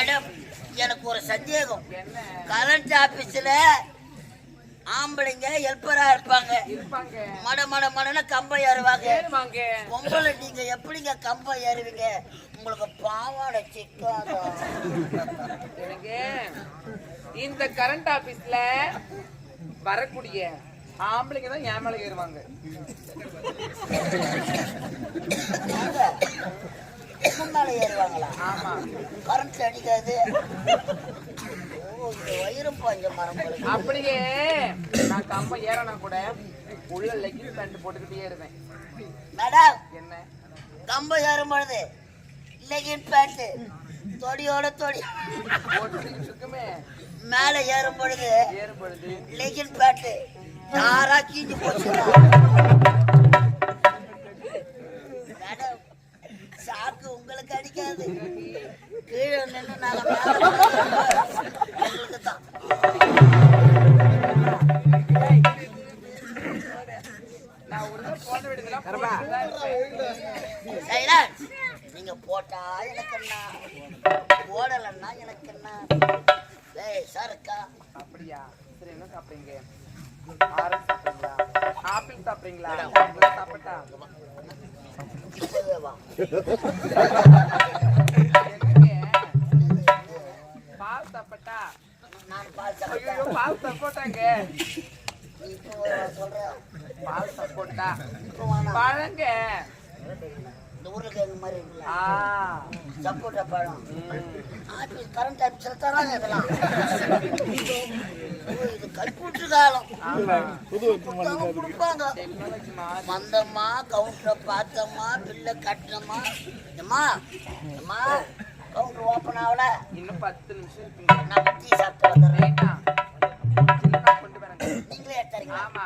Madam எனக்கு ஒரு சந்தேகம். கரண்ட் ஆபீஸ்ல ஆம்பளைங்க ஹெல்ப்பரா இருப்பாங்க. மட மட மடன கம்பம் ஏறுவாங்க. பொம்பளை நீங்க எப்படிங்க கம்பம் ஏறுவீங்க? உங்களுக்கு பாவாடை சிக்காதா? இந்த கரண்ட் ஆபீஸ்ல வரக்கூடிய ஆம்பளைங்க தான் என் மேல ஏறுவாங்க. மேல ஏறுவாங்களா? ஆமா. கரண்ட் அடிக்காது. அப்படியே நான் கம்பம் ஏறனா கூட உள்ள லெக்கின் பேண்ட் போட்டுக்கிட்டே இருவேன். மேடம் என்ன கம்பம் ஏறும் பொழுது லெக்கின் பேண்ட் தொடியோட தொடி இருக்குமே, மேல ஏறும் பொழுது லெக்கின் பேண்ட் யாரா கீஞ்சு போச்சு. மேடம் சாக்கு உங்களுக்கு அடிக்காது. கீழே நின்று நாங்க எங்களுக்கு தான். நீங்க போட்டா எனக்கு என்ன, போடலன்னா எனக்கு என்ன. சருக்கா அப்படியா? சரி, என்ன சாப்பிடுறீங்க? ஆரஞ்சு சாப்பிடுறீங்களா? ஆப்பிள் சாப்பிடுறீங்களா? சாப்பிட்டா பால் சாப்பிட்டா? நான் பால் பால் சப்போட்டாங்க. பால் சப்போட்டா பழங்க. இந்த உருளைக்கிழங்கு மாதிரி இருக்குல்ல, சப்போட்டா பழம். ஆப்பிள் கரண்ட் ஆபீஸ்ல தராங்க இதெல்லாம். இது கல்பூற்று காலம் கொடுப்பாங்க. வந்தம்மா கவுண்டரை பார்த்தம்மா பில்ல கட்டினம்மா. அம்மா அம்மா கவுண்டர் ஓப்பன் ஆகல, இன்னும் 10 நிமிஷம் இருக்குங்க. நான் டீ சாப்பிட்டு வந்துடுறேன். கொண்டு வரேன். நீங்களே எடுத்தாருங்க. ஆமா.